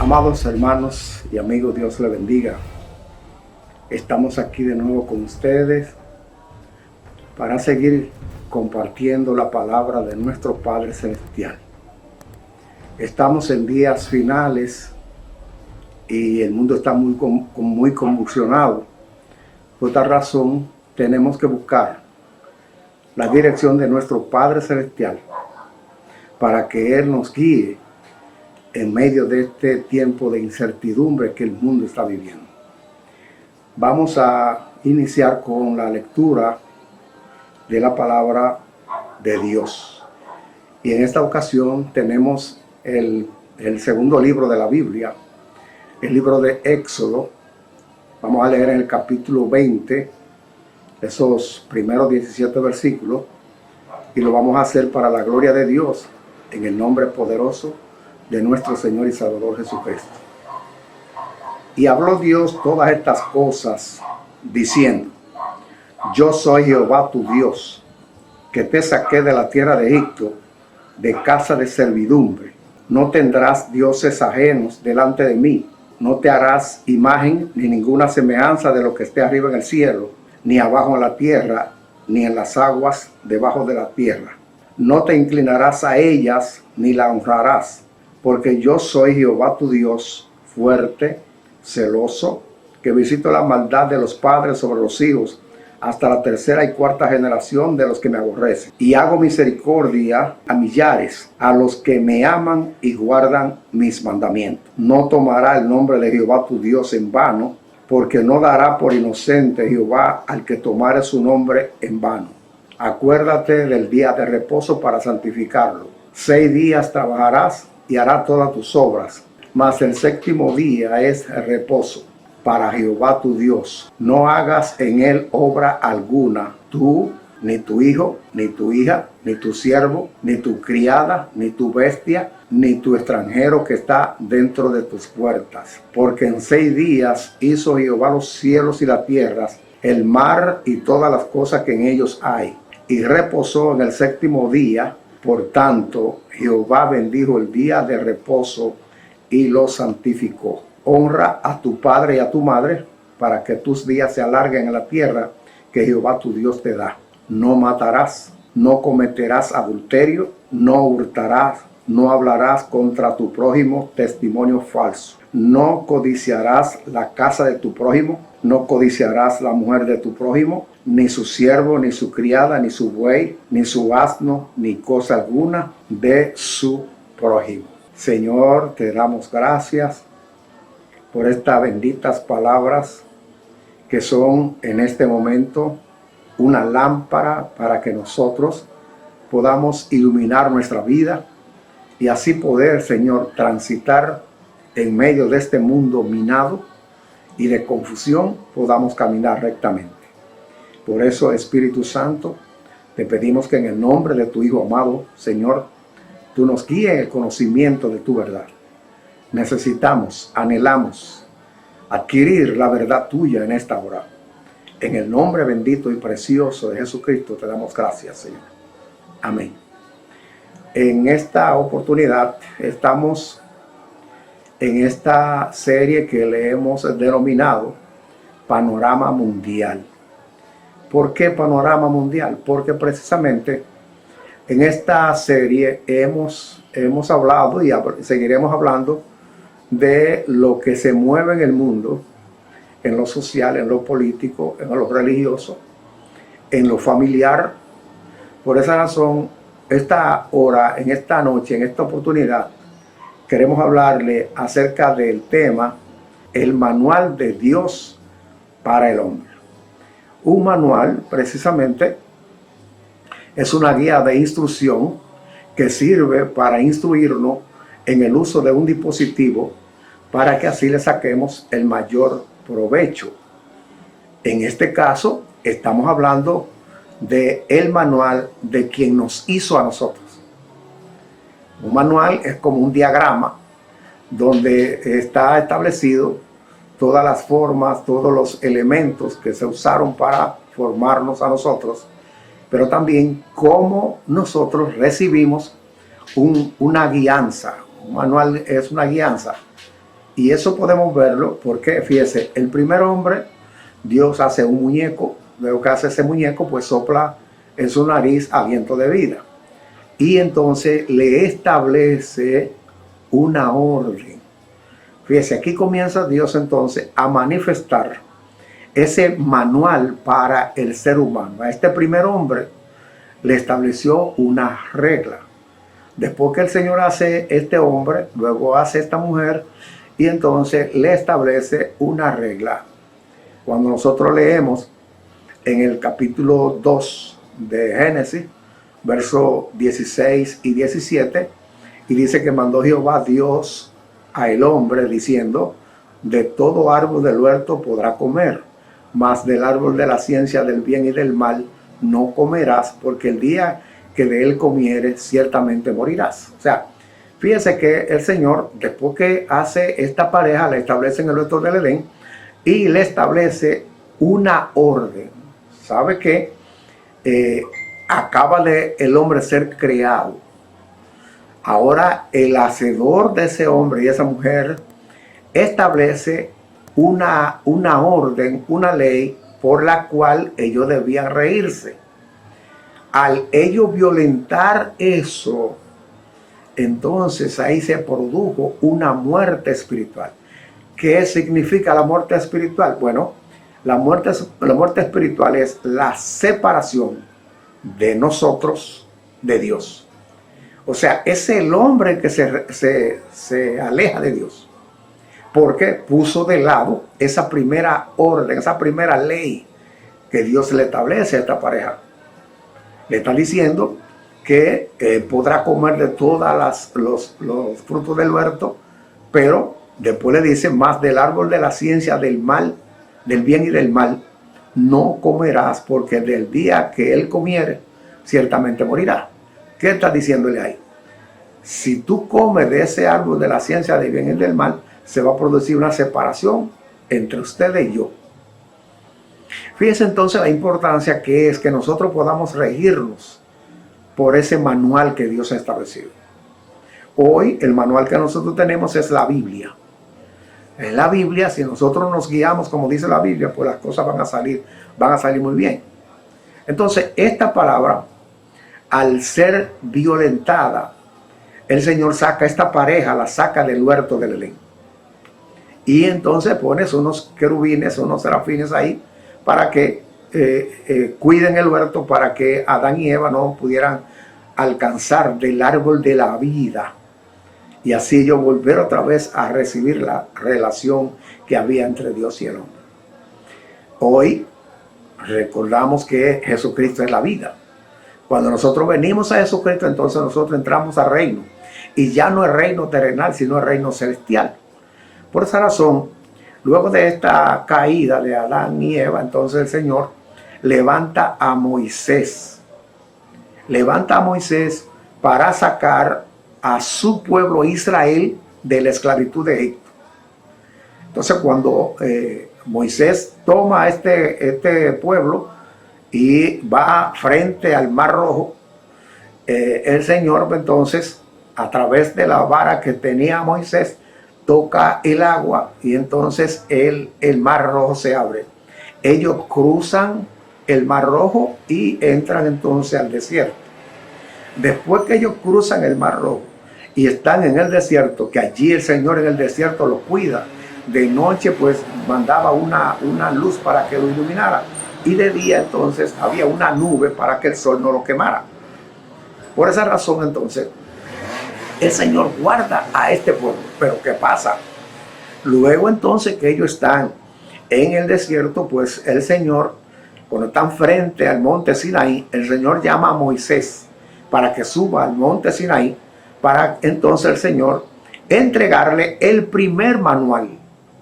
Amados hermanos y amigos, Dios les bendiga. Estamos aquí de nuevo con ustedes para seguir compartiendo la palabra de nuestro Padre Celestial. Estamos en días finales y el mundo está muy convulsionado. Por esta razón tenemos que buscar la dirección de nuestro Padre Celestial para que Él nos guíe en medio de este tiempo de incertidumbre que el mundo está viviendo. Vamos a iniciar con la lectura de la palabra de Dios. Y en esta ocasión tenemos el segundo libro de la Biblia, el libro de Éxodo. Vamos a leer en el capítulo 20, esos primeros 17 versículos, y lo vamos a hacer para la gloria de Dios, en el nombre poderoso de nuestro Señor y Salvador Jesucristo. Y habló Dios todas estas cosas, diciendo: Yo soy Jehová tu Dios, que te saqué de la tierra de Egipto, de casa de servidumbre. No tendrás dioses ajenos delante de mí. No te harás imagen ni ninguna semejanza de lo que esté arriba en el cielo, ni abajo en la tierra, ni en las aguas debajo de la tierra. No te inclinarás a ellas, ni la honrarás, porque yo soy Jehová tu Dios, fuerte, celoso, que visito la maldad de los padres sobre los hijos, hasta la tercera y cuarta generación de los que me aborrecen. Y hago misericordia a millares, a los que me aman y guardan mis mandamientos. No tomará el nombre de Jehová tu Dios en vano, porque no dará por inocente Jehová al que tomare su nombre en vano. Acuérdate del día de reposo para santificarlo. 6 días trabajarás y hará todas tus obras, mas el séptimo día es reposo para Jehová tu Dios. No hagas en él obra alguna, tú, ni tu hijo, ni tu hija, ni tu siervo, ni tu criada, ni tu bestia, ni tu extranjero que está dentro de tus puertas. Porque en 6 días hizo Jehová los cielos y la tierra, el mar y todas las cosas que en ellos hay, y reposó en el séptimo día. Por tanto, Jehová bendijo el día de reposo y lo santificó. Honra a tu padre y a tu madre, para que tus días se alarguen en la tierra que Jehová tu Dios te da. No matarás, no cometerás adulterio, no hurtarás, no hablarás contra tu prójimo testimonio falso. No codiciarás la casa de tu prójimo, no codiciarás la mujer de tu prójimo, ni su siervo, ni su criada, ni su buey, ni su asno, ni cosa alguna de su prójimo. Señor, te damos gracias por estas benditas palabras que son en este momento una lámpara para que nosotros podamos iluminar nuestra vida y así poder, Señor, transitar en medio de este mundo minado y de confusión, podamos caminar rectamente. Por eso, Espíritu Santo, te pedimos que en el nombre de tu Hijo amado, Señor, tú nos guíes en el conocimiento de tu verdad. Necesitamos, anhelamos adquirir la verdad tuya en esta hora. En el nombre bendito y precioso de Jesucristo te damos gracias, Señor. Amén. En esta oportunidad estamos en esta serie que le hemos denominado Panorama Mundial. ¿Por qué Panorama Mundial? Porque precisamente en esta serie hemos hablado y seguiremos hablando de lo que se mueve en el mundo, en lo social, en lo político, en lo religioso, en lo familiar. Por esa razón, esta hora, en esta noche, en esta oportunidad, queremos hablarle acerca del tema, el manual de Dios para el hombre. Un manual, precisamente, es una guía de instrucción que sirve para instruirnos en el uso de un dispositivo para que así le saquemos el mayor provecho. En este caso, estamos hablando del manual de quien nos hizo a nosotros. Un manual es como un diagrama donde está establecido todas las formas, todos los elementos que se usaron para formarnos a nosotros, pero también cómo nosotros recibimos una guianza. Un manual es una guianza Y eso podemos verlo porque, fíjese, el primer hombre, Dios hace un muñeco, luego que hace ese muñeco, pues sopla en su nariz aliento de vida. Y entonces le establece una orden. Fíjese, aquí comienza Dios entonces a manifestar ese manual para el ser humano. A este primer hombre le estableció una regla. Después que el Señor hace este hombre, luego hace esta mujer, y entonces le establece una regla. Cuando nosotros leemos en el capítulo 2 de Génesis, versos 16 y 17, y dice que mandó Jehová Dios al hombre diciendo: de todo árbol del huerto podrá comer, mas del árbol de la ciencia del bien y del mal no comerás, porque el día que de él comieres ciertamente morirás. O sea, fíjense que el Señor, después que hace esta pareja, le establece en el huerto del Edén y le establece una orden. ¿Sabe qué? Acaba de el hombre ser creado. Ahora el hacedor de ese hombre y esa mujer establece una orden, una ley por la cual ellos debían reírse. Al ellos violentar eso, entonces ahí se produjo una muerte espiritual. ¿Qué significa la muerte espiritual? Bueno, la muerte espiritual es la separación de nosotros de Dios. O sea, es el hombre que se aleja de Dios, porque puso de lado esa primera orden, esa primera ley que Dios le establece a esta pareja. Le está diciendo que podrá comer de todos los frutos del huerto, pero después le dice: más del árbol de la ciencia del mal, del bien y del mal, no comerás, porque del día que él comiere, ciertamente morirá. ¿Qué está diciéndole ahí? Si tú comes de ese árbol de la ciencia del bien y del mal, se va a producir una separación entre ustedes y yo. Fíjense entonces la importancia que es que nosotros podamos regirnos por ese manual que Dios ha establecido. Hoy el manual que nosotros tenemos es la Biblia. En la Biblia, si nosotros nos guiamos como dice la Biblia, pues las cosas van a salir muy bien. Entonces, esta palabra, al ser violentada, el Señor saca esta pareja, la saca del huerto del Edén. Y entonces pones unos querubines, unos serafines ahí, para que cuiden el huerto, para que Adán y Eva no pudieran alcanzar del árbol de la vida. Y así ellos volver otra vez a recibir la relación que había entre Dios y el hombre. Hoy recordamos que Jesucristo es la vida. Cuando nosotros venimos a Jesucristo, entonces nosotros entramos al reino. Y ya no es reino terrenal, sino es reino celestial. Por esa razón, luego de esta caída de Adán y Eva, entonces el Señor levanta a Moisés. Levanta a Moisés para sacar a su pueblo Israel de la esclavitud de Egipto. Entonces cuando Moisés toma este pueblo y va frente al Mar Rojo, el Señor entonces, a través de la vara que tenía Moisés, toca el agua y entonces el Mar Rojo se abre. Ellos cruzan el Mar Rojo y entran entonces al desierto. Después que ellos cruzan el Mar Rojo y están en el desierto, que allí el Señor en el desierto los cuida, de noche pues mandaba una luz para que lo iluminara, y de día entonces había una nube para que el sol no lo quemara. Por esa razón entonces el Señor guarda a este pueblo. Pero ¿qué pasa? Luego entonces que ellos están en el desierto, pues el Señor, cuando están frente al monte Sinaí, el Señor llama a Moisés para que suba al monte Sinaí, para entonces el Señor entregarle el primer manual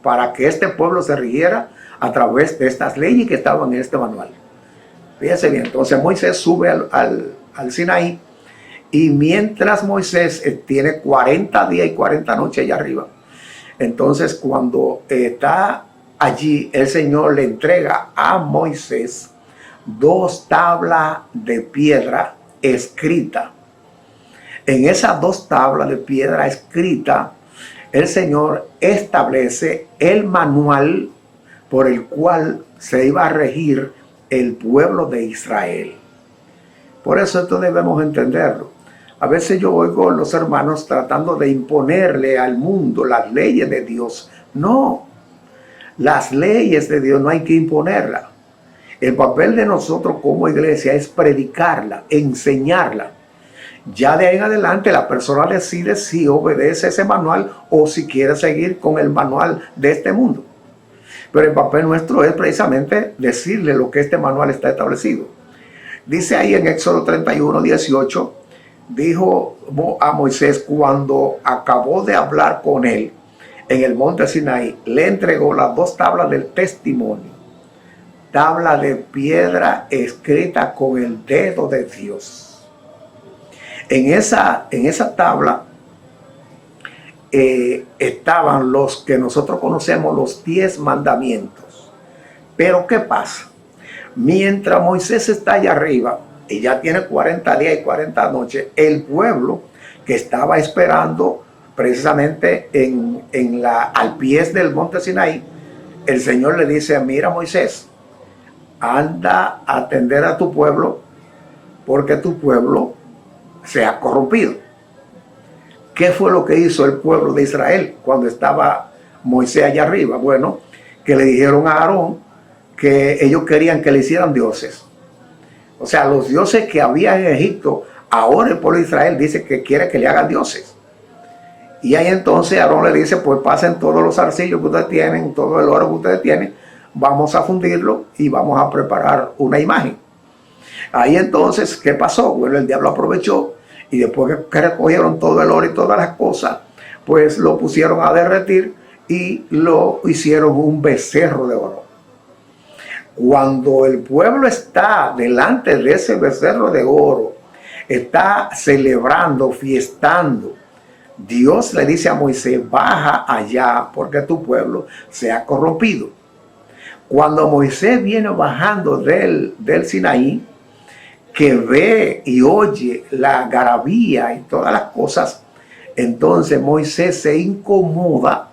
para que este pueblo se rigiera a través de estas leyes que estaban en este manual. Fíjense bien, entonces Moisés sube al Sinaí, y mientras Moisés tiene 40 días y 40 noches allá arriba, entonces cuando está allí, el Señor le entrega a Moisés 2 tablas de piedra escritas. En esas 2 tablas de piedra escrita, el Señor establece el manual por el cual se iba a regir el pueblo de Israel. Por eso esto debemos entenderlo. A veces yo oigo a los hermanos tratando de imponerle al mundo las leyes de Dios. No, las leyes de Dios no hay que imponerlas. El papel de nosotros como iglesia es predicarla, enseñarla. Ya de ahí en adelante la persona decide si obedece ese manual o si quiere seguir con el manual de este mundo. Pero el papel nuestro es precisamente decirle lo que este manual está establecido. Dice ahí en Éxodo 31, 18, dijo a Moisés cuando acabó de hablar con él en el monte Sinaí, le entregó las 2 tablas del testimonio, tabla de piedra escrita con el dedo de Dios. En esa tabla estaban los que nosotros conocemos, los 10 mandamientos. Pero ¿qué pasa? Mientras Moisés está allá arriba y ya tiene 40 días y 40 noches, el pueblo que estaba esperando precisamente al pie del monte Sinaí, el Señor le dice: mira, Moisés, anda a atender a tu pueblo porque tu pueblo se ha corrompido. ¿Qué fue lo que hizo el pueblo de Israel cuando estaba Moisés allá arriba? Bueno, que le dijeron a Aarón que ellos querían que le hicieran dioses. O sea, los dioses que había en Egipto, ahora el pueblo de Israel dice que quiere que le hagan dioses. Y ahí entonces Aarón le dice: pues pasen todos los arcillos que ustedes tienen, todo el oro que ustedes tienen, vamos a fundirlo y vamos a preparar una imagen. Ahí entonces, ¿qué pasó? Bueno, el diablo aprovechó y después que recogieron todo el oro y todas las cosas, pues lo pusieron a derretir y lo hicieron un becerro de oro. Cuando el pueblo está delante de ese becerro de oro, está celebrando, fiestando, Dios le dice a Moisés: baja allá porque tu pueblo se ha corrompido. Cuando Moisés viene bajando del Sinaí, que ve y oye la algarabía y todas las cosas, entonces Moisés se incomoda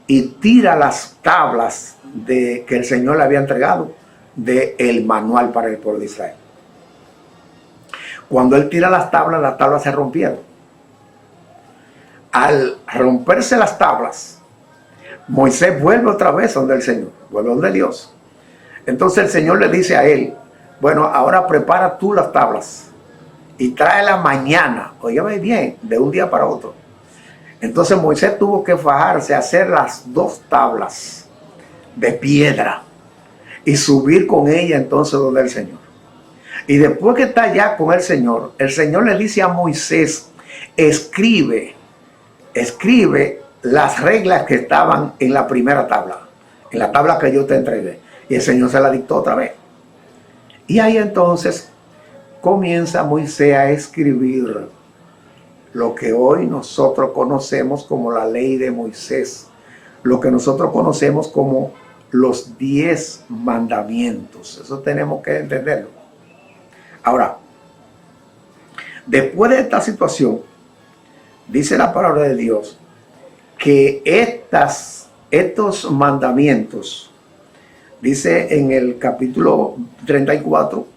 y tira las tablas que el Señor le había entregado del manual para el pueblo de Israel. Cuando él tira las tablas se rompieron. Al romperse las tablas, Moisés vuelve otra vez donde el Señor, vuelve donde Dios. Entonces el Señor le dice a él: bueno, ahora prepara tú las tablas y tráelas mañana. Óigame bien, de un día para otro. Entonces Moisés tuvo que fajarse a hacer las 2 tablas de piedra y subir con ella entonces donde el Señor. Y después que está allá con el Señor le dice a Moisés: escribe las reglas que estaban en la primera tabla, en la tabla que yo te entregué. Y el Señor se la dictó otra vez. Y ahí entonces comienza Moisés a escribir lo que hoy nosotros conocemos como la ley de Moisés, lo que nosotros conocemos como los 10 mandamientos. Eso tenemos que entenderlo. Ahora, después de esta situación, dice la palabra de Dios que estos mandamientos, dice en el capítulo 34,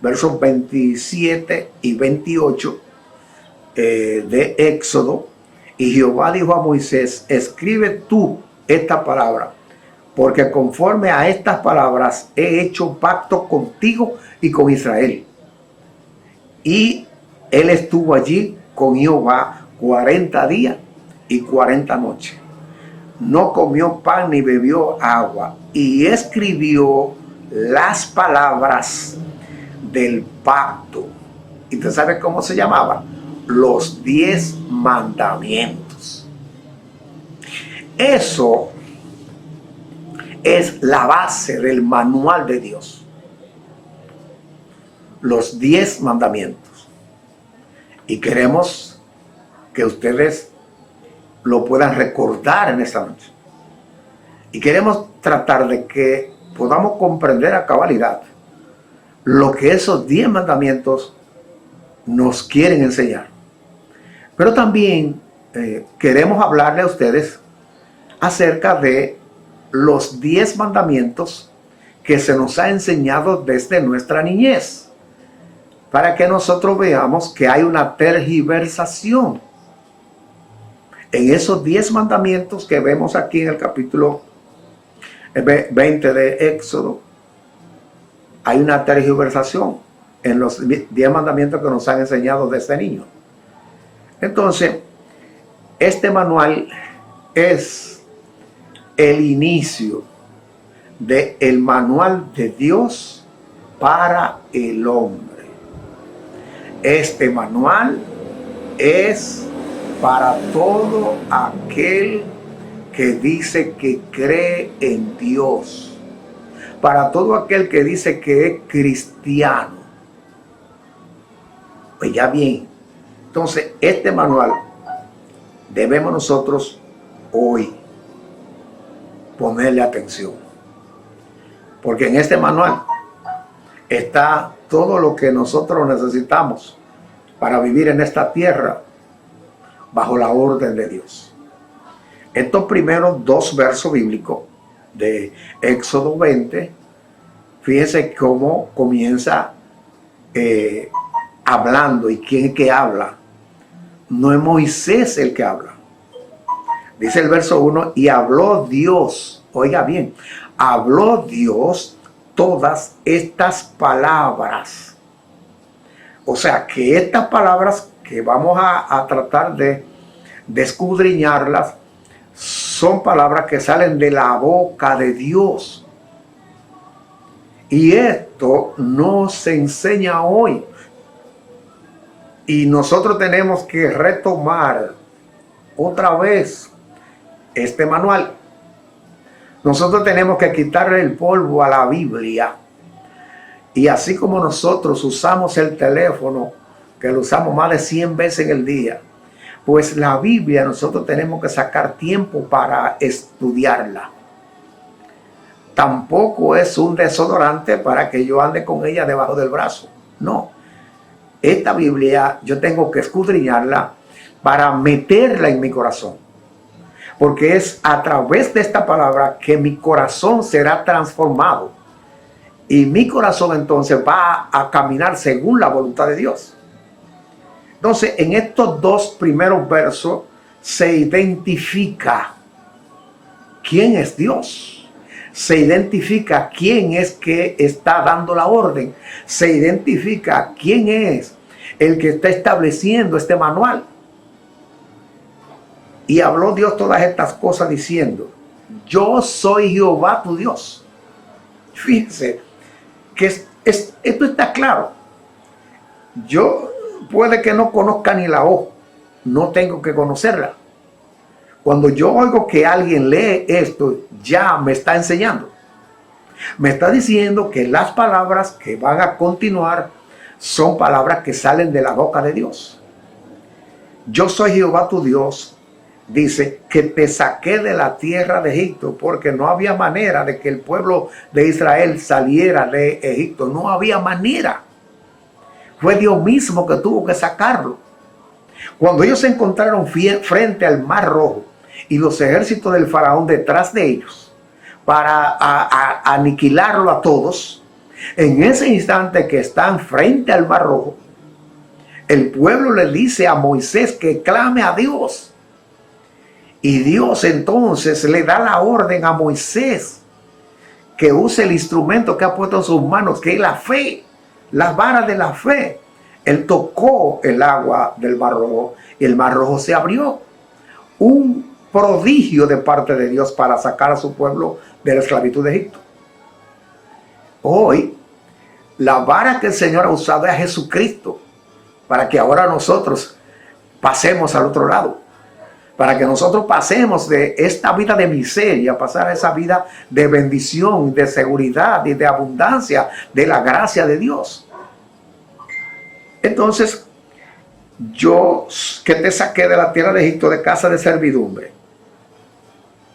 versos 27 y 28 de Éxodo: y Jehová dijo a Moisés: escribe tú esta palabra, porque conforme a estas palabras he hecho pacto contigo y con Israel. Y él estuvo allí con Jehová 40 días y 40 noches. No comió pan ni bebió agua, y escribió las palabras del pacto. ¿Y usted sabe cómo se llamaba? Los 10 mandamientos. Eso es la base del manual de Dios. Los 10 mandamientos. Y queremos que ustedes lo puedan recordar en esta noche. Y queremos tratar de que podamos comprender a cabalidad lo que esos 10 mandamientos nos quieren enseñar. Pero también queremos hablarle a ustedes acerca de los 10 mandamientos que se nos ha enseñado desde nuestra niñez, para que nosotros veamos que hay una tergiversación en esos 10 mandamientos que vemos aquí en el capítulo 20 de Éxodo. Hay una tergiversación en los 10 mandamientos que nos han enseñado desde niños. Entonces, este manual es el inicio del manual de Dios para el hombre. Este manual es para todo aquel que dice que cree en Dios, para todo aquel que dice que es cristiano. Pues ya bien, entonces este manual debemos nosotros hoy ponerle atención, porque en este manual está todo lo que nosotros necesitamos para vivir en esta tierra bajo la orden de Dios. Estos primeros 2 versos bíblicos de Éxodo 20, fíjense cómo comienza hablando. ¿Y quién es que habla? No es Moisés el que habla. Dice el verso 1, y habló Dios, oiga bien, habló Dios todas estas palabras. O sea, que estas palabras que vamos a tratar de escudriñarlas son palabras que salen de la boca de Dios. Y esto no se enseña hoy. Y nosotros tenemos que retomar otra vez este manual. Nosotros tenemos que quitarle el polvo a la Biblia. Y así como nosotros usamos el teléfono, que lo usamos más de 100 veces en el día, pues la Biblia nosotros tenemos que sacar tiempo para estudiarla. Tampoco es un desodorante para que yo ande con ella debajo del brazo. No. Esta Biblia yo tengo que escudriñarla para meterla en mi corazón. Porque es a través de esta palabra que mi corazón será transformado. Y mi corazón entonces va a caminar según la voluntad de Dios. Entonces, en estos 2 primeros versos se identifica quién es Dios. Se identifica quién es que está dando la orden. Se identifica quién es el que está estableciendo este manual. Y habló Dios todas estas cosas diciendo, yo soy Jehová tu Dios. Fíjense que esto está claro. Yo puede que no conozca ni la O, no tengo que conocerla. Cuando yo oigo que alguien lee esto, ya me está enseñando. Me está diciendo que las palabras que van a continuar son palabras que salen de la boca de Dios. Yo soy Jehová tu Dios, dice, que te saqué de la tierra de Egipto, porque no había manera de que el pueblo de Israel saliera de Egipto. No había manera. Fue Dios mismo que tuvo que sacarlo. Cuando ellos se encontraron frente al Mar Rojo y los ejércitos del faraón detrás de ellos para aniquilarlo a todos, en ese instante que están frente al Mar Rojo, el pueblo le dice a Moisés que clame a Dios. Y Dios entonces le da la orden a Moisés que use el instrumento que ha puesto en sus manos, que es la fe, las varas de la fe. Él tocó el agua del Mar Rojo y el Mar Rojo se abrió. Un prodigio de parte de Dios para sacar a su pueblo de la esclavitud de Egipto. Hoy, la vara que el Señor ha usado es a Jesucristo para que ahora nosotros pasemos al otro lado. Para que nosotros pasemos de esta vida de miseria, pasar a esa vida de bendición, de seguridad y de abundancia de la gracia de Dios. Entonces, yo que te saqué de la tierra de Egipto, de casa de servidumbre.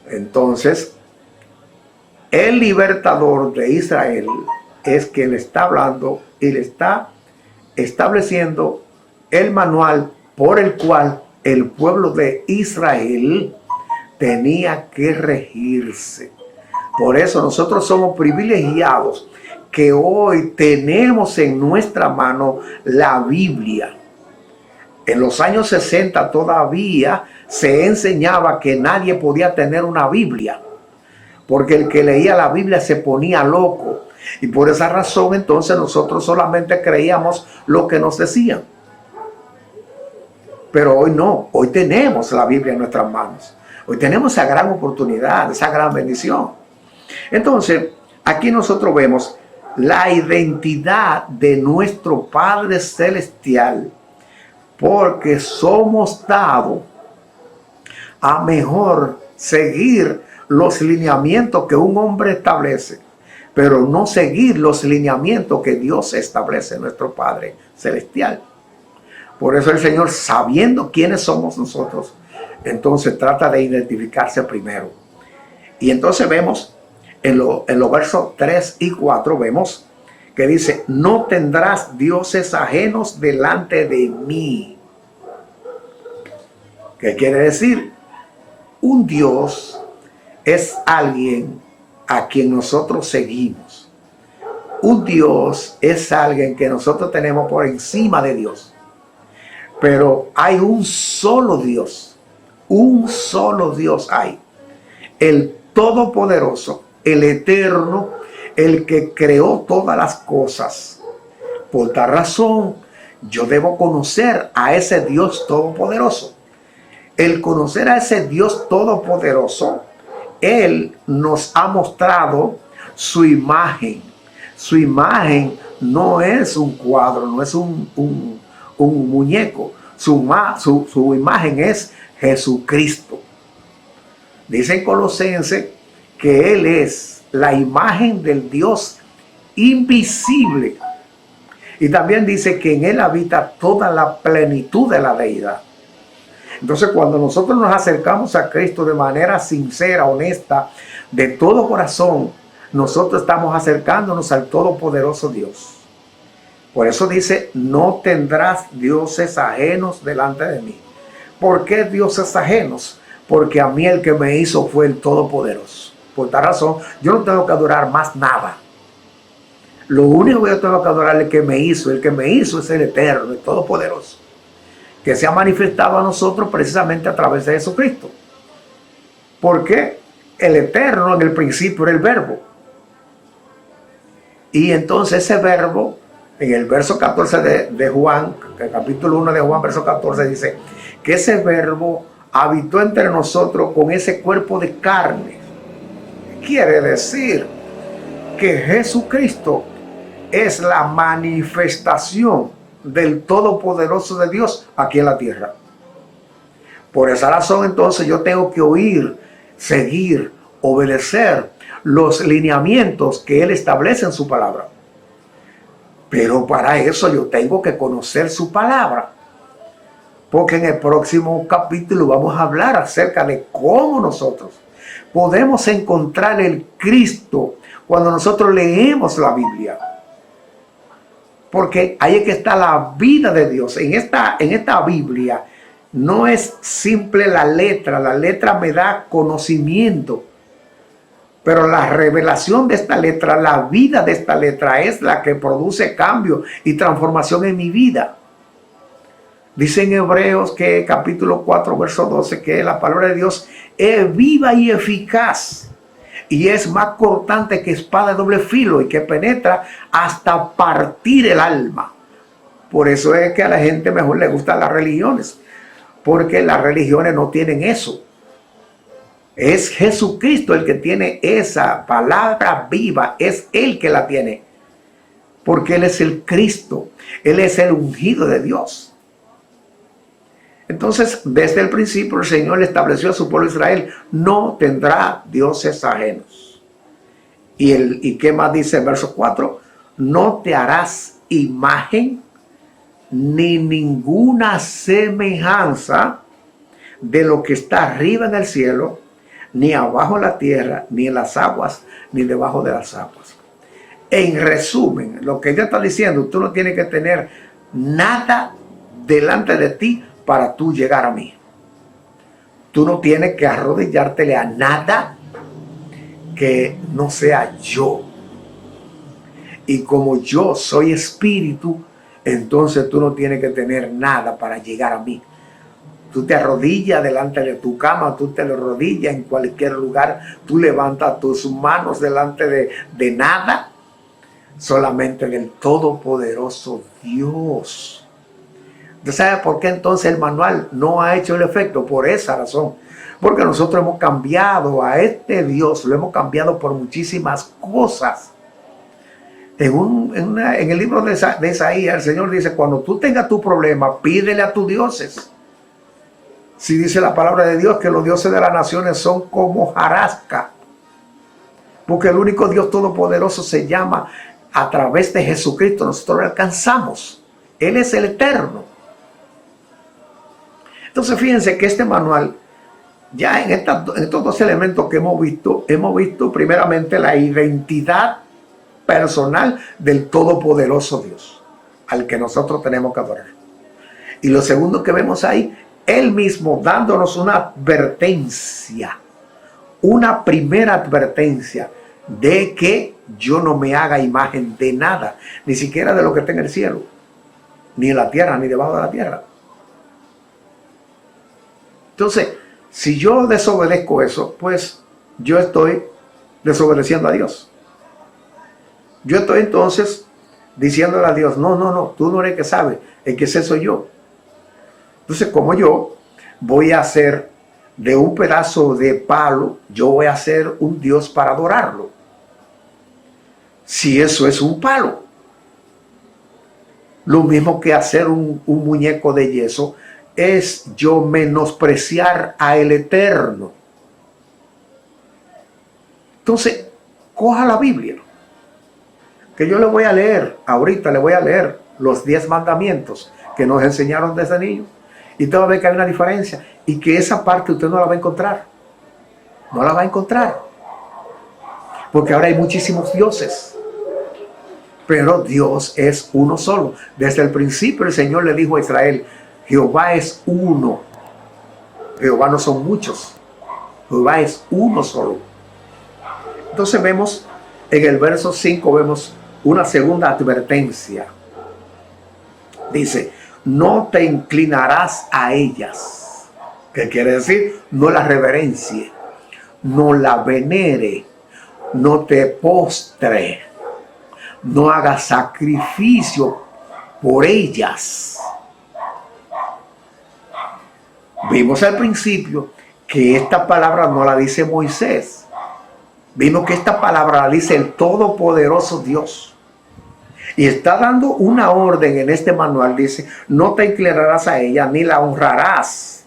Entonces, el libertador de Israel es quien le está hablando y le está estableciendo el manual por el cual el pueblo de Israel tenía que regirse. Por eso nosotros somos privilegiados que hoy tenemos en nuestra mano la Biblia. En los años 60 todavía se enseñaba que nadie podía tener una Biblia, porque el que leía la Biblia se ponía loco. Y por esa razón entonces nosotros solamente creíamos lo que nos decían. Pero hoy no, hoy tenemos la Biblia en nuestras manos. Hoy tenemos esa gran oportunidad, esa gran bendición. Entonces, aquí nosotros vemos la identidad de nuestro Padre Celestial, porque somos dados a mejor seguir los lineamientos que un hombre establece, pero no seguir los lineamientos que Dios establece, nuestro Padre Celestial. Por eso el Señor, sabiendo quiénes somos nosotros, entonces trata de identificarse primero. Y entonces vemos en los versos 3 y 4, vemos que dice: no tendrás dioses ajenos delante de mí. ¿Qué quiere decir? Un Dios es alguien a quien nosotros seguimos. Un Dios es alguien que nosotros tenemos por encima de Dios. Pero hay un solo Dios. Un solo Dios hay. El Todopoderoso, el Eterno, el que creó todas las cosas. Por tal razón, yo debo conocer a ese Dios Todopoderoso. El conocer a ese Dios Todopoderoso, Él nos ha mostrado su imagen. Su imagen no es un cuadro, no es un muñeco. Su imagen es Jesucristo. Dice en Colosenses que Él es la imagen del Dios invisible. Y también dice que en Él habita toda la plenitud de la deidad. Entonces, cuando nosotros nos acercamos a Cristo de manera sincera, honesta, de todo corazón, nosotros estamos acercándonos al Todopoderoso Dios. Por eso dice: no tendrás dioses ajenos delante de mí. ¿Por qué dioses ajenos? Porque a mí el que me hizo fue el Todopoderoso. Por tal razón, yo no tengo que adorar más nada. Lo único que yo tengo que adorar es el que me hizo. El que me hizo es el Eterno, el Todopoderoso, que se ha manifestado a nosotros precisamente a través de Jesucristo. Porque el Eterno en el principio era el Verbo. Y entonces ese Verbo, en el verso 14 de Juan, el capítulo 1 de Juan, verso 14, dice que ese Verbo habitó entre nosotros con ese cuerpo de carne. Quiere decir que Jesucristo es la manifestación del Todopoderoso de Dios aquí en la tierra. Por esa razón entonces yo tengo que oír, seguir, obedecer los lineamientos que Él establece en su palabra. Pero para eso yo tengo que conocer su palabra. Porque en el próximo capítulo vamos a hablar acerca de cómo nosotros podemos encontrar el Cristo cuando nosotros leemos la Biblia. Porque ahí es que está la vida de Dios. En esta Biblia no es simple la letra me da conocimiento. Pero la revelación de esta letra, la vida de esta letra es la que produce cambio y transformación en mi vida. Dice en Hebreos que capítulo 4, verso 12, que la palabra de Dios es viva y eficaz. Y es más cortante que espada de doble filo y que penetra hasta partir el alma. Por eso es que a la gente mejor le gustan las religiones. Porque las religiones no tienen eso. Es Jesucristo el que tiene esa palabra viva. Es Él que la tiene. Porque Él es el Cristo. Él es el ungido de Dios. Entonces, desde el principio el Señor le estableció a su pueblo Israel: no tendrá dioses ajenos. ¿Y qué más dice el verso 4? No te harás imagen ni ninguna semejanza de lo que está arriba en el cielo, ni abajo en la tierra, ni en las aguas, ni debajo de las aguas. En resumen, lo que ella está diciendo: tú no tienes que tener nada delante de ti para tú llegar a mí. Tú no tienes que arrodillártele a nada que no sea yo. Y como yo soy espíritu, entonces tú no tienes que tener nada para llegar a mí. Tú te arrodillas delante de tu cama, tú te arrodillas en cualquier lugar, tú levantas tus manos delante de nada, solamente del todopoderoso Dios. ¿Usted sabe por qué entonces el manual no ha hecho el efecto? Por esa razón. Porque nosotros hemos cambiado a este Dios, lo hemos cambiado por muchísimas cosas. En el libro de Isaías, el Señor dice, cuando tú tengas tu problema, pídele a tus dioses. Si dice la palabra de Dios que los dioses de las naciones son como hojarasca. Porque el único Dios todopoderoso se llama, a través de Jesucristo, nosotros lo alcanzamos. Él es el eterno. Entonces fíjense que este manual, ya en estos dos elementos que hemos visto primeramente la identidad personal del todopoderoso Dios, al que nosotros tenemos que adorar. Y lo segundo que vemos ahí, Él mismo dándonos una advertencia, una primera advertencia de que yo no me haga imagen de nada, ni siquiera de lo que está en el cielo, ni en la tierra, ni debajo de la tierra. Entonces, si yo desobedezco eso, pues yo estoy desobedeciendo a Dios. Yo estoy entonces diciéndole a Dios, no, tú no eres el que sabe, el que sé soy yo. Entonces, como yo voy a hacer de un pedazo de palo, yo voy a hacer un Dios para adorarlo. Si eso es un palo. Lo mismo que hacer un muñeco de yeso es yo menospreciar a el Eterno. Entonces, coja la Biblia, que yo le voy a leer, ahorita le voy a leer los 10 mandamientos que nos enseñaron desde niños. Y usted va a ver que hay una diferencia y que esa parte usted no la va a encontrar. No la va a encontrar. Porque ahora hay muchísimos dioses. Pero Dios es uno solo. Desde el principio el Señor le dijo a Israel, Jehová es uno. Jehová no son muchos. Jehová es uno solo. Entonces vemos en el verso 5, vemos una segunda advertencia. Dice, no te inclinarás a ellas. ¿Qué quiere decir? No la reverencie, no la venere, no te postre, no hagas sacrificio por ellas. Vimos al principio que esta palabra no la dice Moisés. Vimos que esta palabra la dice el todopoderoso Dios. Y está dando una orden en este manual. Dice, no te inclinarás a ella ni la honrarás.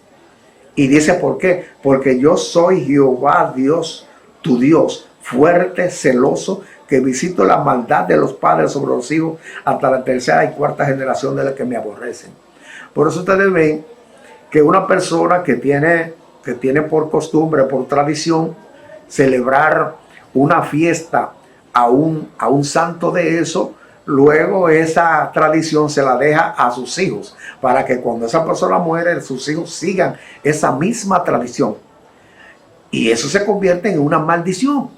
Y dice, ¿por qué? Porque yo soy Jehová Dios, tu Dios, fuerte, celoso, que visito la maldad de los padres sobre los hijos hasta la tercera y cuarta generación de los que me aborrecen. Por eso ustedes ven que una persona que tiene por costumbre, por tradición, celebrar una fiesta a un santo de eso, luego esa tradición se la deja a sus hijos, para que cuando esa persona muere, sus hijos sigan esa misma tradición. Y eso se convierte en una maldición.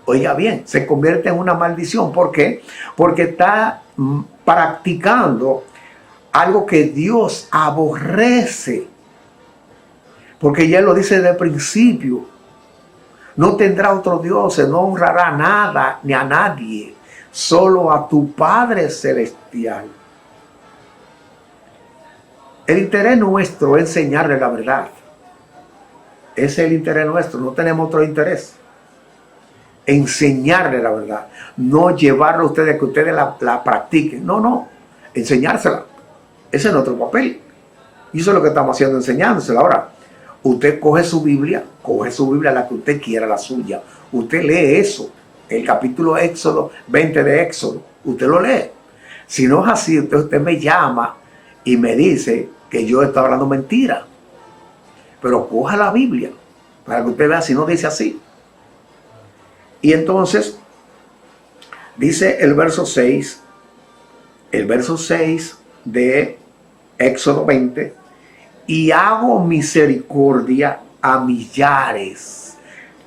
Oiga bien, se convierte en una maldición. ¿Por qué? Porque está practicando algo que Dios aborrece. Porque ya lo dice desde el principio. No tendrá otro Dios, no honrará nada ni a nadie, solo a tu Padre Celestial. El interés nuestro es enseñarle la verdad. Ese es el interés nuestro, no tenemos otro interés. Enseñarle la verdad, no llevarlo a ustedes, que ustedes la practiquen. No, enseñársela. Ese es nuestro papel. Y eso es lo que estamos haciendo, enseñándosela. Ahora, usted coge su Biblia, la que usted quiera, la suya. Usted lee eso, el capítulo Éxodo 20 de Éxodo. Usted lo lee. Si no es así, usted me llama y me dice que yo estoy hablando mentira. Pero coja la Biblia para que usted vea si no dice así. Y entonces, dice el verso 6 de Éxodo 20, y hago misericordia a millares.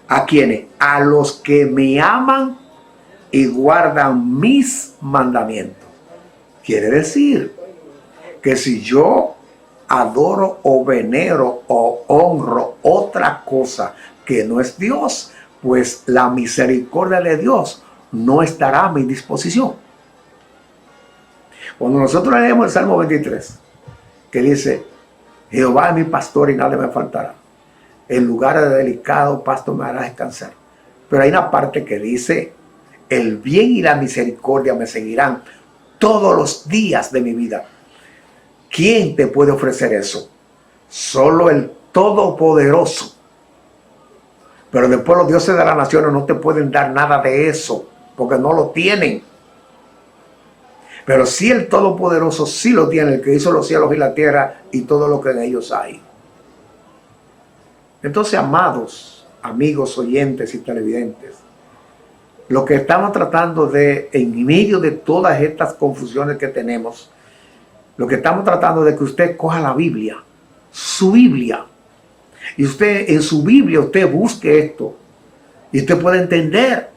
¿A quiénes? A los que me aman y guardan mis mandamientos. Quiere decir que si yo adoro o venero o honro otra cosa que no es Dios, pues la misericordia de Dios no estará a mi disposición. Cuando nosotros leemos el Salmo 23, que dice: Jehová es mi pastor y nada me faltará, en lugares de delicado pasto me hará descansar. Pero hay una parte que dice: el bien y la misericordia me seguirán todos los días de mi vida. ¿Quién te puede ofrecer eso? Solo el Todopoderoso. Pero después los dioses de las naciones no te pueden dar nada de eso, porque no lo tienen. Pero sí el Todopoderoso sí lo tiene, el que hizo los cielos y la tierra y todo lo que en ellos hay. Entonces, amados, amigos, oyentes y televidentes, lo que estamos tratando de, en medio de todas estas confusiones que tenemos, lo que estamos tratando de que usted coja la Biblia, su Biblia, y usted en su Biblia usted busque esto, y usted puede entender.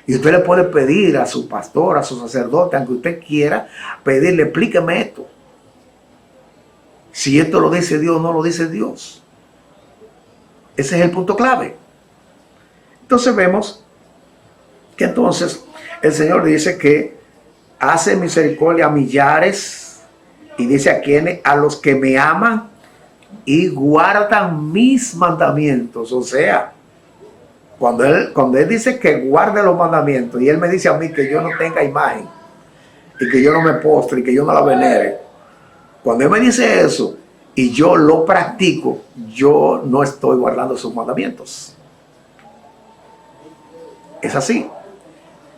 Y usted le puede pedir a su pastor, a su sacerdote, aunque usted quiera, pedirle: explíqueme esto. Si esto lo dice Dios o no lo dice Dios. Ese es el punto clave. Entonces vemos que entonces el Señor dice que hace misericordia a millares, y dice a quienes, a los que me aman y guardan mis mandamientos. O sea, cuando él dice que guarde los mandamientos, y él me dice a mí que yo no tenga imagen, y que yo no me postre, y que yo no la venere, cuando él me dice eso y yo lo practico, yo no estoy guardando sus mandamientos. Es así.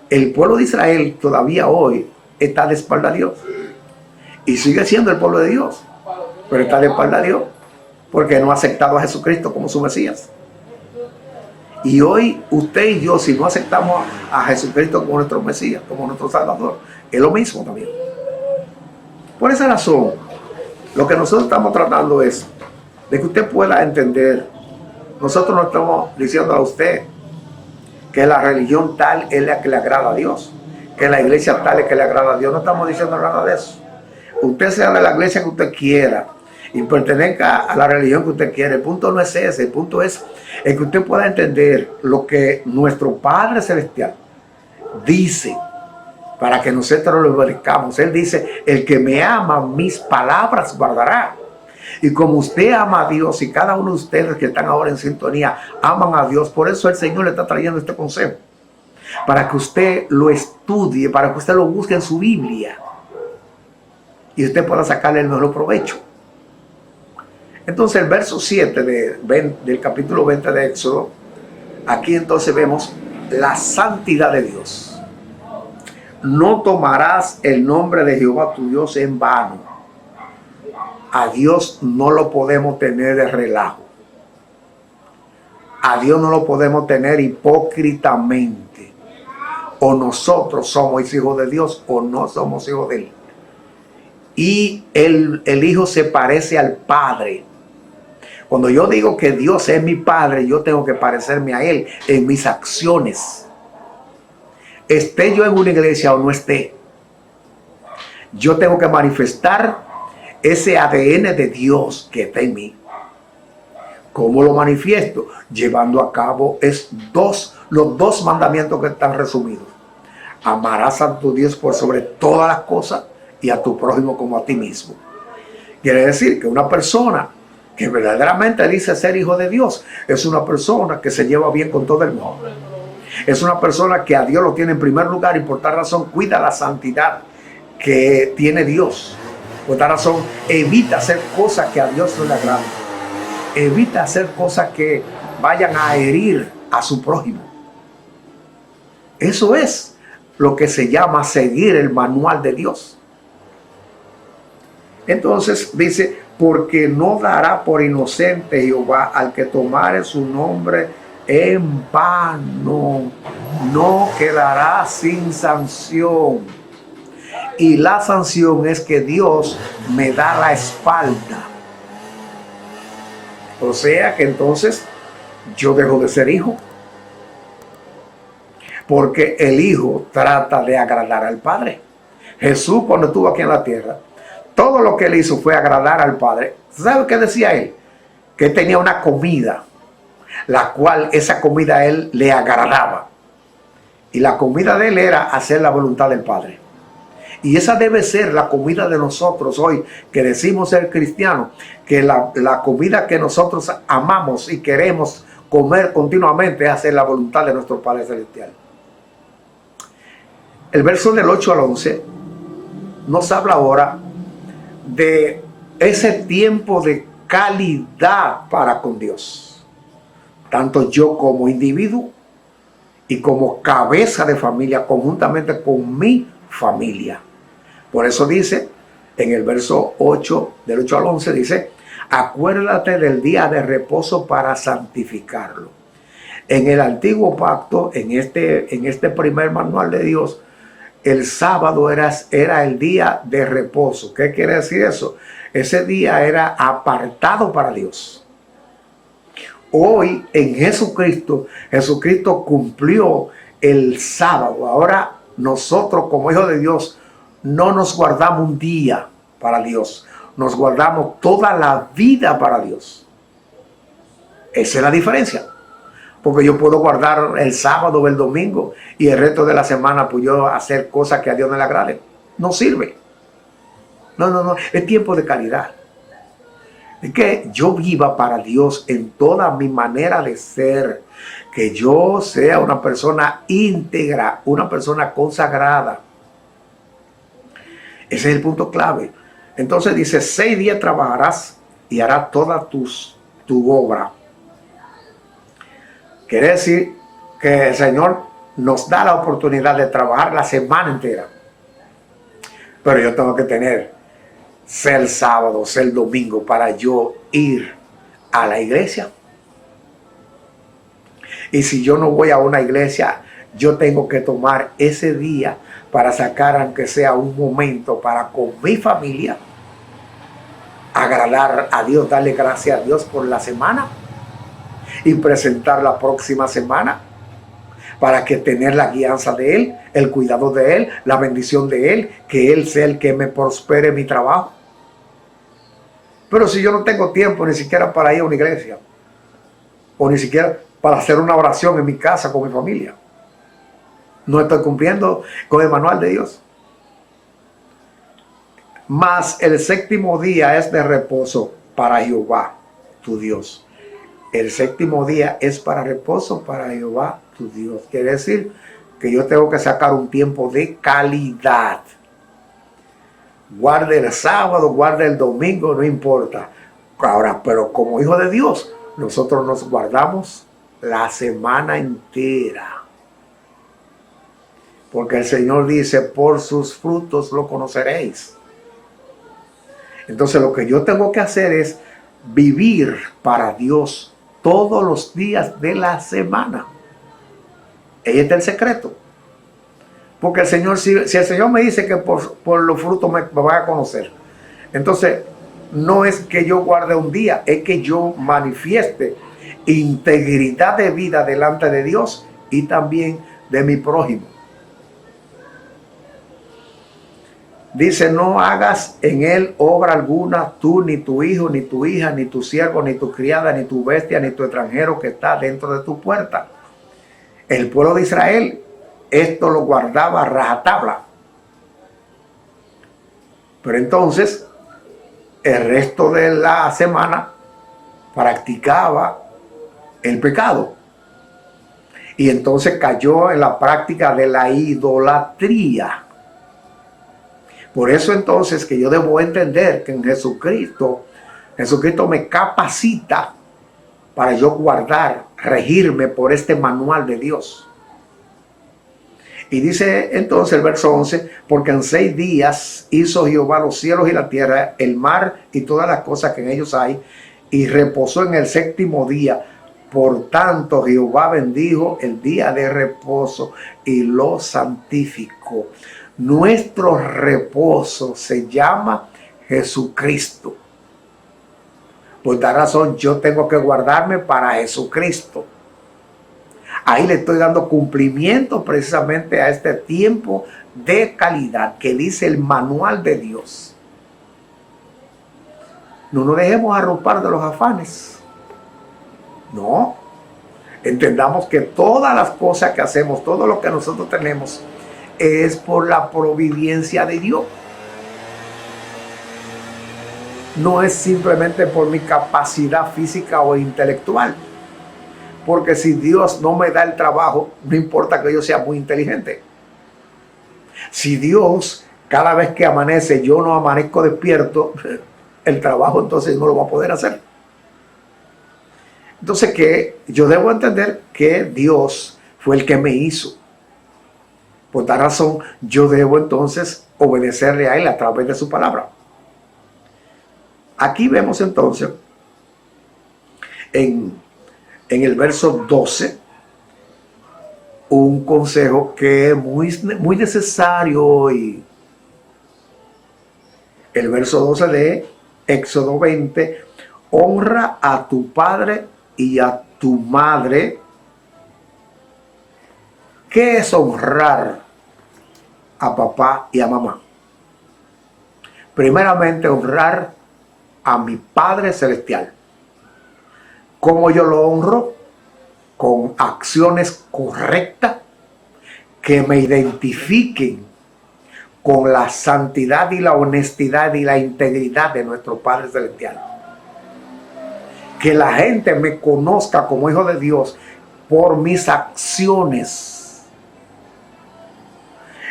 El pueblo de Israel todavía hoy está de espalda a Dios, y sigue siendo el pueblo de Dios, pero está de espalda a Dios porque no ha aceptado a Jesucristo como su Mesías. Y hoy usted y yo, si no aceptamos a Jesucristo como nuestro Mesías, como nuestro Salvador, es lo mismo también. Por esa razón, lo que nosotros estamos tratando es de que usted pueda entender. Nosotros no estamos diciendo a usted que la religión tal es la que le agrada a Dios, que la iglesia tal es que le agrada a Dios. No estamos diciendo nada de eso. Usted sea de la iglesia que usted quiera y pertenezca a la religión que usted quiere. El punto no es ese. El punto es que usted pueda entender lo que nuestro Padre Celestial dice, para que nosotros lo obedezcamos. Él dice: el que me ama, mis palabras guardará. Y como usted ama a Dios, y cada uno de ustedes que están ahora en sintonía aman a Dios, por eso el Señor le está trayendo este consejo, para que usted lo estudie, para que usted lo busque en su Biblia, y usted pueda sacarle el mejor provecho. Entonces el verso 7 del capítulo 20 de Éxodo, aquí entonces vemos la santidad de Dios. No tomarás el nombre de Jehová tu Dios en vano. A Dios no lo podemos tener de relajo. A Dios no lo podemos tener hipócritamente. O nosotros somos hijos de Dios o no somos hijos de Él. Y el Hijo se parece al Padre. Cuando yo digo que Dios es mi Padre, yo tengo que parecerme a Él en mis acciones. Esté yo en una iglesia o no esté, yo tengo que manifestar ese ADN de Dios que está en mí. ¿Cómo lo manifiesto? Llevando a cabo los dos mandamientos que están resumidos. Amarás a tu Dios por sobre todas las cosas y a tu prójimo como a ti mismo. Quiere decir que una persona que verdaderamente dice ser hijo de Dios es una persona que se lleva bien con todo el mundo. Es una persona que a Dios lo tiene en primer lugar, y por tal razón cuida la santidad que tiene Dios. Por tal razón evita hacer cosas que a Dios no le agradan. Evita hacer cosas que vayan a herir a su prójimo. Eso es lo que se llama seguir el manual de Dios. Entonces dice: porque no dará por inocente Jehová al que tomare su nombre en vano, no quedará sin sanción. y la sanción es que Dios me da la espalda. O sea que entonces yo dejo de ser hijo. Porque el hijo trata de agradar al Padre. Jesús, cuando estuvo aquí en la tierra, todo lo que él hizo fue agradar al Padre. ¿Sabe qué decía él? Que tenía una comida, la cual esa comida a él le agradaba. Y la comida de él era hacer la voluntad del Padre. Y esa debe ser la comida de nosotros hoy, que decimos ser cristianos, que la comida que nosotros amamos y queremos comer continuamente es hacer la voluntad de nuestro Padre Celestial. El verso del 8 al 11 nos habla ahora de ese tiempo de calidad para con Dios. Tanto yo como individuo y como cabeza de familia, conjuntamente con mi familia. Por eso dice, en el verso 8, del 8 al 11, dice, acuérdate del día de reposo para santificarlo. En el antiguo pacto, en este primer manual de Dios, el sábado era el día de reposo. ¿Qué quiere decir eso? Ese día era apartado para Dios. Hoy en Jesucristo cumplió el sábado. Ahora nosotros como hijos de Dios no nos guardamos un día para Dios. Nos guardamos toda la vida para Dios. Esa es la diferencia. Porque yo puedo guardar el sábado o el domingo y el resto de la semana pues yo hacer cosas que a Dios no le agraden. No sirve. No. Es tiempo de calidad. Es que yo viva para Dios en toda mi manera de ser. Que yo sea una persona íntegra, una persona consagrada. Ese es el punto clave. Entonces dice, 6 días trabajarás y harás toda tu obra. Quiere decir que el Señor nos da la oportunidad de trabajar la semana entera. Pero yo tengo que ser sábado, ser domingo para yo ir a la iglesia. Y si yo no voy a una iglesia, yo tengo que tomar ese día para sacar, aunque sea un momento, para con mi familia, agradar a Dios, darle gracias a Dios por la semana y presentar la próxima semana para que tener la guianza de Él, el cuidado de Él, la bendición de Él, que Él sea el que me prospere mi trabajo. Pero si yo no tengo tiempo ni siquiera para ir a una iglesia, o ni siquiera para hacer una oración en mi casa con mi familia, no estoy cumpliendo con el manual de Dios. Mas el 7º día es de reposo para Jehová, tu Dios. El 7º día es para reposo para Jehová, tu Dios. Quiere decir que yo tengo que sacar un tiempo de calidad. Guarde el sábado, guarde el domingo, no importa. Ahora, pero como hijo de Dios, nosotros nos guardamos la semana entera. Porque el Señor dice, por sus frutos lo conoceréis. Entonces lo que yo tengo que hacer es vivir para Dios todos los días de la semana. Ahí está el secreto. Porque el Señor, si el Señor me dice que por los frutos me van a conocer, entonces no es que yo guarde un día, es que yo manifieste integridad de vida delante de Dios y también de mi prójimo. Dice, no hagas en él obra alguna, tú, ni tu hijo, ni tu hija, ni tu siervo, ni tu criada, ni tu bestia, ni tu extranjero que está dentro de tu puerta. El pueblo de Israel, esto lo guardaba a rajatabla. Pero entonces, el resto de la semana practicaba el pecado. Y entonces cayó en la práctica de la idolatría. Por eso entonces que yo debo entender que en Jesucristo me capacita para yo guardar, regirme por este manual de Dios. Y dice entonces el verso 11, porque en 6 días hizo Jehová los cielos y la tierra, el mar y todas las cosas que en ellos hay, y reposó en el 7º día. Por tanto, Jehová bendijo el día de reposo y lo santificó. Nuestro reposo se llama Jesucristo. Por tal razón yo tengo que guardarme para Jesucristo. Ahí le estoy dando cumplimiento precisamente a este tiempo de calidad que dice el manual de Dios. No nos dejemos arropar de los afanes. No. Entendamos que todas las cosas que hacemos, todo lo que nosotros tenemos, es por la providencia de Dios. No es simplemente por mi capacidad física o intelectual. Porque si Dios no me da el trabajo, no importa que yo sea muy inteligente. Si Dios, cada vez que amanece, yo no amanezco despierto, el trabajo entonces no lo va a poder hacer. Entonces que yo debo entender que Dios fue el que me hizo. Por tal razón, yo debo entonces obedecerle a Él a través de su palabra. Aquí vemos entonces, en el verso 12, un consejo que es muy necesario. Y el verso 12 de Éxodo 20, honra a tu padre y a tu madre. ¿Qué es honrar a papá y a mamá? Primeramente, honrar a mi Padre Celestial. ¿Cómo yo lo honro? Con acciones correctas que me identifiquen con la santidad y la honestidad y la integridad de nuestro Padre Celestial. Que la gente me conozca como hijo de Dios por mis acciones.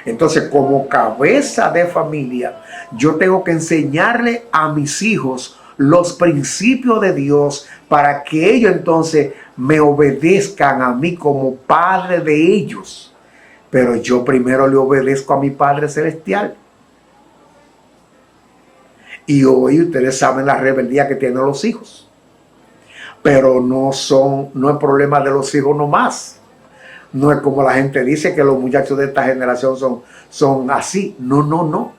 Entonces, como cabeza de familia, yo tengo que enseñarle a mis hijos los principios de Dios para que ellos entonces me obedezcan a mí como padre de ellos. Pero yo primero le obedezco a mi Padre Celestial. Y hoy ustedes saben la rebeldía que tienen los hijos. Pero no es problema de los hijos nomás. No es como la gente dice que los muchachos de esta generación son así. No.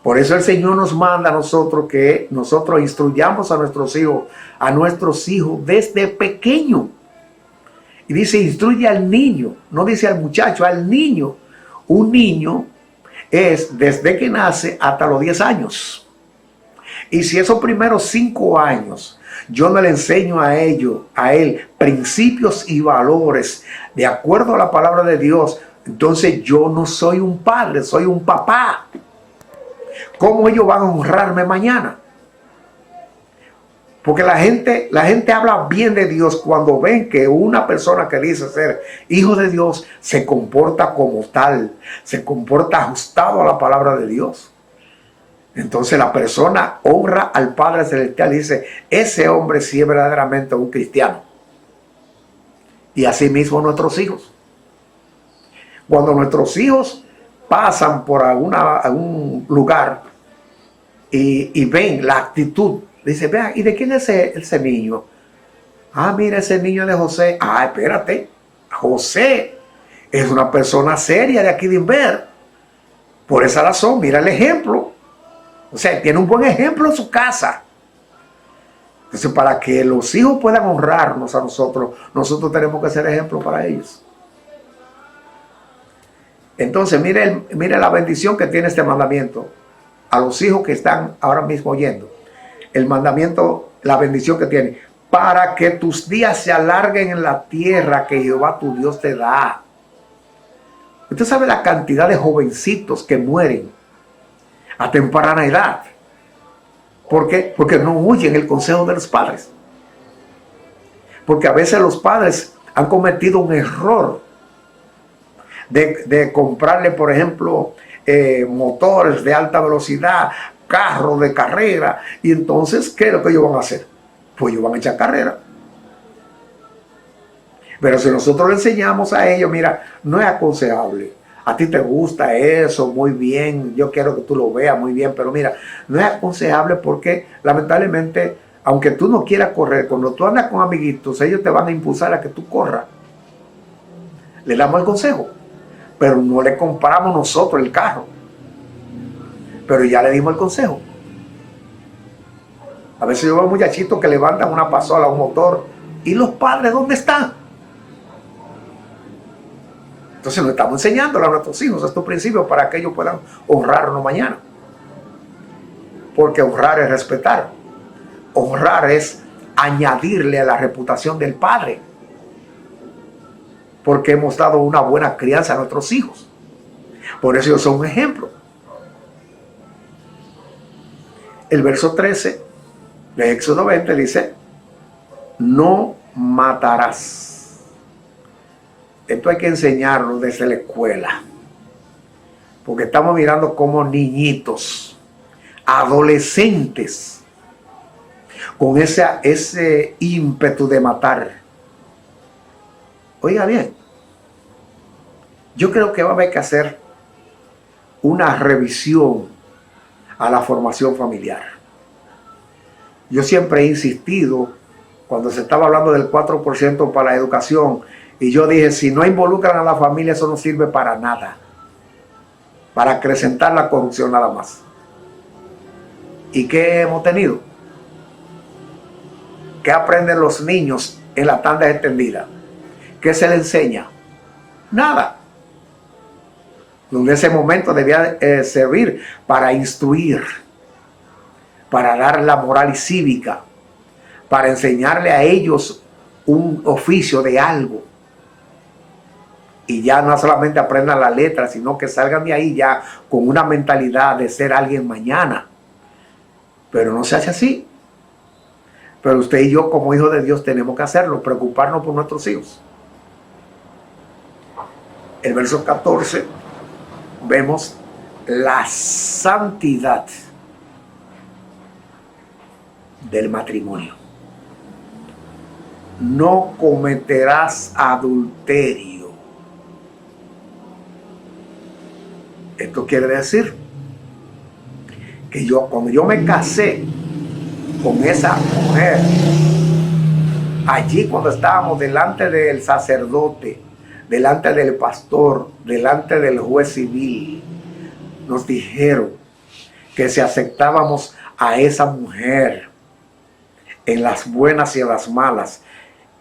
Por eso el Señor nos manda a nosotros que nosotros instruyamos a nuestros hijos desde pequeño. Y dice, instruye al niño, no dice al muchacho, al niño. Un niño es desde que nace hasta los 10 años. Y si esos primeros 5 años yo no le enseño a él principios y valores de acuerdo a la palabra de Dios, entonces yo no soy un padre, soy un papá. ¿Cómo ellos van a honrarme mañana? Porque la gente habla bien de Dios cuando ven que una persona que dice ser hijo de Dios se comporta como tal, se comporta ajustado a la palabra de Dios. Entonces la persona honra al Padre Celestial y dice, ese hombre sí es verdaderamente un cristiano. Y así mismo nuestros hijos. Cuando nuestros hijos pasan por algún lugar y ven la actitud, dice, vean, ¿y de quién es ese niño? Ah, mira, ese niño de José. Ah, espérate, José es una persona seria de aquí de Inver. Por esa razón, mira el ejemplo. O sea, tiene un buen ejemplo en su casa. Entonces, para que los hijos puedan honrarnos a nosotros tenemos que ser ejemplo para ellos. Entonces, mire la bendición que tiene este mandamiento a los hijos que están ahora mismo oyendo. El mandamiento, la bendición que tiene, para que tus días se alarguen en la tierra que Jehová tu Dios te da. Usted sabe la cantidad de jovencitos que mueren a temprana edad. ¿Por qué? Porque no oyen el consejo de los padres. Porque a veces los padres han cometido un error de comprarle, por ejemplo, motores de alta velocidad, carros de carrera. Y entonces, ¿qué es lo que ellos van a hacer? Pues ellos van a echar carrera. Pero si nosotros le enseñamos a ellos, mira, no es aconsejable. A ti te gusta eso, muy bien, yo quiero que tú lo veas muy bien, pero mira, no es aconsejable porque lamentablemente, aunque tú no quieras correr, cuando tú andas con amiguitos, ellos te van a impulsar a que tú corras. Le damos el consejo. pero no le compramos nosotros el carro. Pero ya le dimos el consejo. A veces yo veo muchachitos que levantan una pasola, un motor, ¿y los padres dónde están? Entonces nos estamos enseñándole a nuestros hijos estos principios para que ellos puedan honrarnos mañana. Porque honrar es respetar. Honrar es añadirle a la reputación del padre. Porque hemos dado una buena crianza a nuestros hijos. Por eso ellos son un ejemplo. El verso 13 de Éxodo 20 dice, no matarás. Esto hay que enseñarlo desde la escuela. Porque estamos mirando como niñitos, adolescentes, con ese ímpetu de matar. Oiga bien, yo creo que va a haber que hacer una revisión a la formación familiar. Yo siempre he insistido, cuando se estaba hablando del 4% para la educación, y yo dije, si no involucran a la familia, eso no sirve para nada. Para acrecentar la corrupción nada más. ¿Y qué hemos tenido? ¿Qué aprenden los niños en la tanda extendida? ¿Qué se les enseña? Nada. Donde ese momento debía servir para instruir, para dar la moral y cívica, para enseñarle a ellos un oficio de algo. Y ya no solamente aprendan la letra, sino que salgan de ahí ya con una mentalidad de ser alguien mañana. Pero no se hace así. Pero usted y yo, como hijos de Dios, tenemos que hacerlo, preocuparnos por nuestros hijos. El verso 14, vemos la santidad del matrimonio. No cometerás adulterio. Esto quiere decir que cuando yo me casé con esa mujer, allí cuando estábamos delante del sacerdote, delante del pastor, delante del juez civil, nos dijeron que si aceptábamos a esa mujer en las buenas y en las malas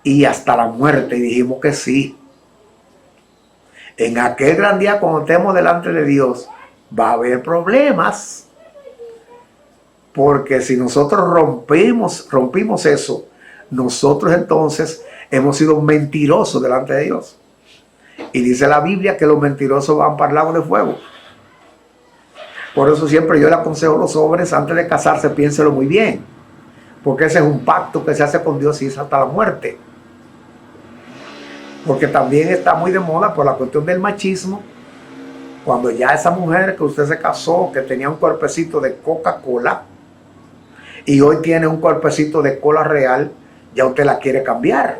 y hasta la muerte, y dijimos que sí. En aquel gran día, cuando estemos delante de Dios, va a haber problemas. Porque si nosotros rompimos eso, nosotros entonces hemos sido mentirosos delante de Dios. Y dice la Biblia que los mentirosos van para el lago de fuego. Por eso siempre yo le aconsejo a los hombres, antes de casarse, piénselo muy bien. Porque ese es un pacto que se hace con Dios y es hasta la muerte. Porque también está muy de moda por la cuestión del machismo. Cuando ya esa mujer que usted se casó, que tenía un cuerpecito de Coca-Cola, y hoy tiene un cuerpecito de cola real, ya usted la quiere cambiar.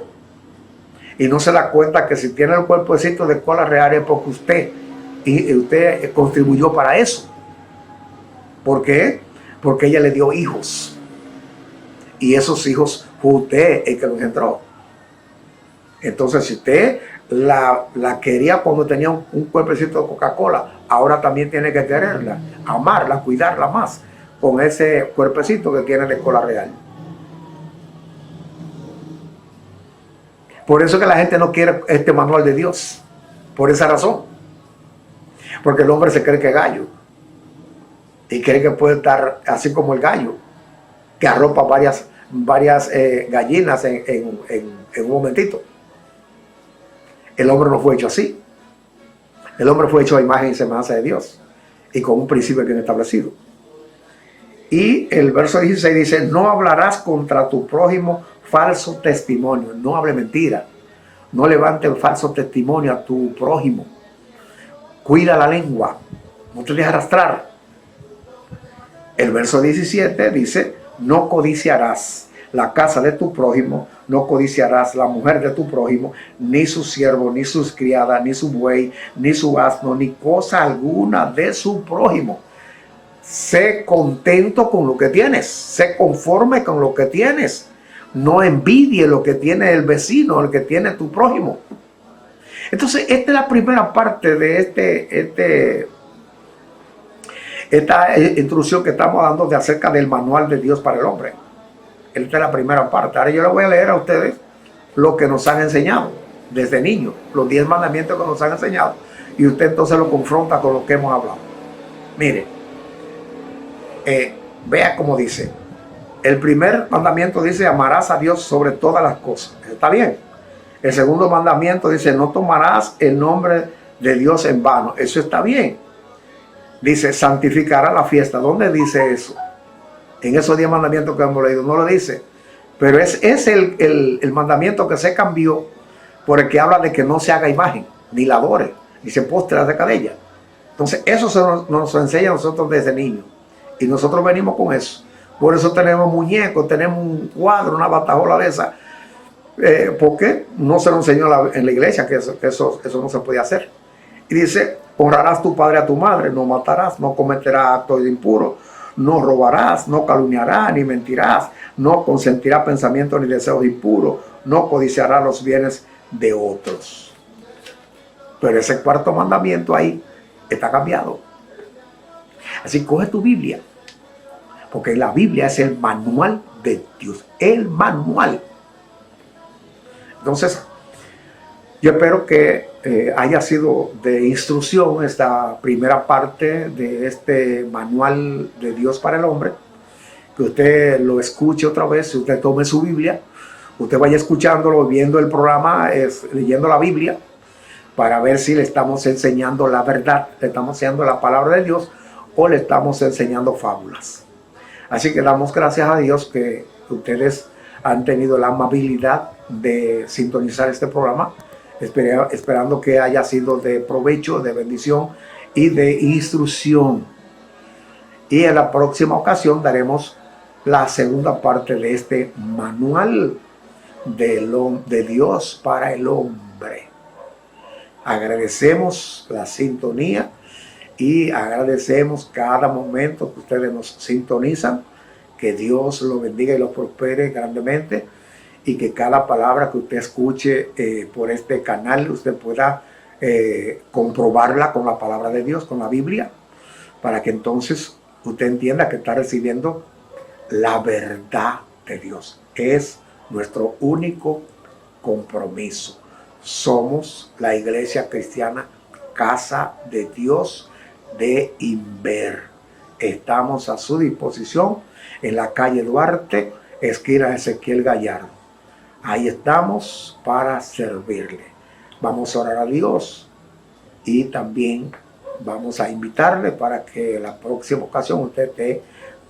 Y no se da cuenta que si tiene el cuerpecito de cola real es porque usted contribuyó para eso. ¿Por qué? Porque ella le dio hijos. Y esos hijos fue usted el que los engendró. Entonces, si usted la quería cuando tenía un cuerpecito de Coca-Cola, ahora también tiene que quererla, amarla, cuidarla más, con ese cuerpecito que tiene de cola real. Por eso que la gente no quiere este manual de Dios. Por esa razón. Porque el hombre se cree que es gallo. Y cree que puede estar así como el gallo, que arropa varias gallinas en un momentito. El hombre no fue hecho así. El hombre fue hecho a imagen y semejanza de Dios. Y con un principio bien establecido. Y el verso 16 dice, no hablarás contra tu prójimo falso testimonio. No hable mentira. No levante falso testimonio a tu prójimo. Cuida la lengua. No te dejes arrastrar. El verso 17 dice, no codiciarás la casa de tu prójimo, no codiciarás la mujer de tu prójimo, ni su siervo, ni sus criadas, ni su buey, ni su asno, ni cosa alguna de su prójimo. Sé contento con lo que tienes, sé conforme con lo que tienes. No envidie lo que tiene el vecino, el que tiene tu prójimo. Entonces, esta es la primera parte de esta instrucción que estamos dando de acerca del manual de Dios para el hombre. Esta es la primera parte. Ahora yo les voy a leer a ustedes lo que nos han enseñado desde niños, los 10 mandamientos que nos han enseñado, y usted entonces lo confronta con lo que hemos hablado. Mire, vea cómo dice. El primer mandamiento dice: amarás a Dios sobre todas las cosas. Está bien. El segundo mandamiento dice: no tomarás el nombre de Dios en vano. Eso está bien. Dice: santificará la fiesta. ¿Dónde dice eso? En esos 10 mandamientos que hemos leído no lo dice. Pero es el mandamiento que se cambió por el que habla de que no se haga imagen, ni la adore, ni se postre acerca de ella. Entonces eso nos enseña a nosotros desde niños. Y nosotros venimos con eso. Por eso tenemos muñecos, tenemos un cuadro, una batajola de esa. Porque no se nos enseñó en la iglesia que eso no se podía hacer. Y dice: honrarás tu padre a tu madre, no matarás, no cometerás actos impuros, no robarás, no calumniarás, ni mentirás, no consentirás pensamientos ni deseos impuros, no codiciarás los bienes de otros. Pero ese cuarto mandamiento ahí está cambiado. Así coge tu Biblia, porque la Biblia es el manual de Dios, el manual. Entonces, yo espero que haya sido de instrucción esta primera parte de este manual de Dios para el hombre, que usted lo escuche otra vez, usted tome su Biblia, usted vaya escuchándolo, viendo el programa, leyendo la Biblia, para ver si le estamos enseñando la verdad, le estamos enseñando la palabra de Dios o le estamos enseñando fábulas. Así que damos gracias a Dios que ustedes han tenido la amabilidad de sintonizar este programa, esperando que haya sido de provecho, de bendición y de instrucción. Y en la próxima ocasión daremos la segunda parte de este manual de Dios para el hombre. Agradecemos la sintonía y agradecemos cada momento que ustedes nos sintonizan. Que Dios los bendiga y los prospere grandemente, y que cada palabra que usted escuche por este canal usted pueda comprobarla con la palabra de Dios, con la Biblia, para que entonces usted entienda que está recibiendo la verdad de Dios. Es nuestro único compromiso. Somos la Iglesia Cristiana Casa de Dios de Inver. Estamos a su disposición en la calle Duarte, esquina Ezequiel Gallardo. Ahí estamos para servirle. Vamos a orar a Dios y también vamos a invitarle para que la próxima ocasión usted esté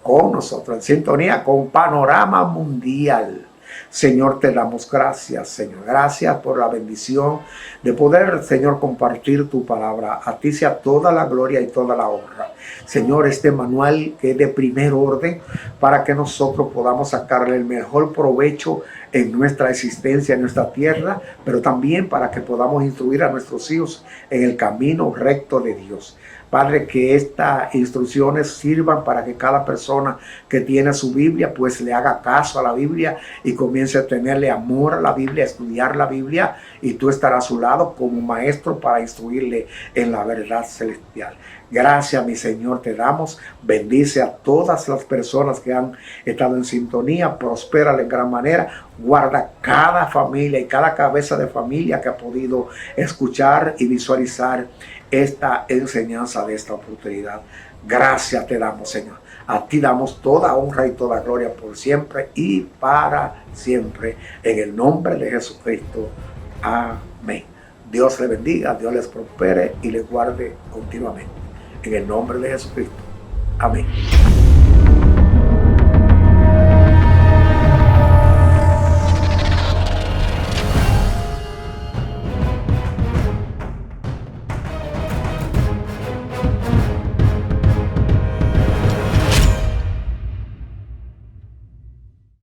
con nosotros en sintonía con Panorama Mundial. Señor, te damos gracias, Señor. Gracias por la bendición de poder, Señor, compartir tu palabra. A ti sea toda la gloria y toda la honra. Señor, este manual que es de primer orden, para que nosotros podamos sacarle el mejor provecho en nuestra existencia, en nuestra tierra, pero también para que podamos instruir a nuestros hijos en el camino recto de Dios. Padre, que estas instrucciones sirvan para que cada persona que tiene su Biblia, pues le haga caso a la Biblia y comience a tenerle amor a la Biblia, a estudiar la Biblia, y tú estarás a su lado como maestro para instruirle en la verdad celestial. Gracias, mi Señor, te damos. Bendice a todas las personas que han estado en sintonía. Prospérale en gran manera. Guarda cada familia y cada cabeza de familia que ha podido escuchar y visualizar esta enseñanza de esta oportunidad. Gracias te damos, Señor. A ti damos toda honra y toda gloria por siempre y para siempre. En el nombre de Jesucristo. Amén. Dios le bendiga, Dios les prospere y les guarde continuamente. En el nombre de Jesucristo. Amén.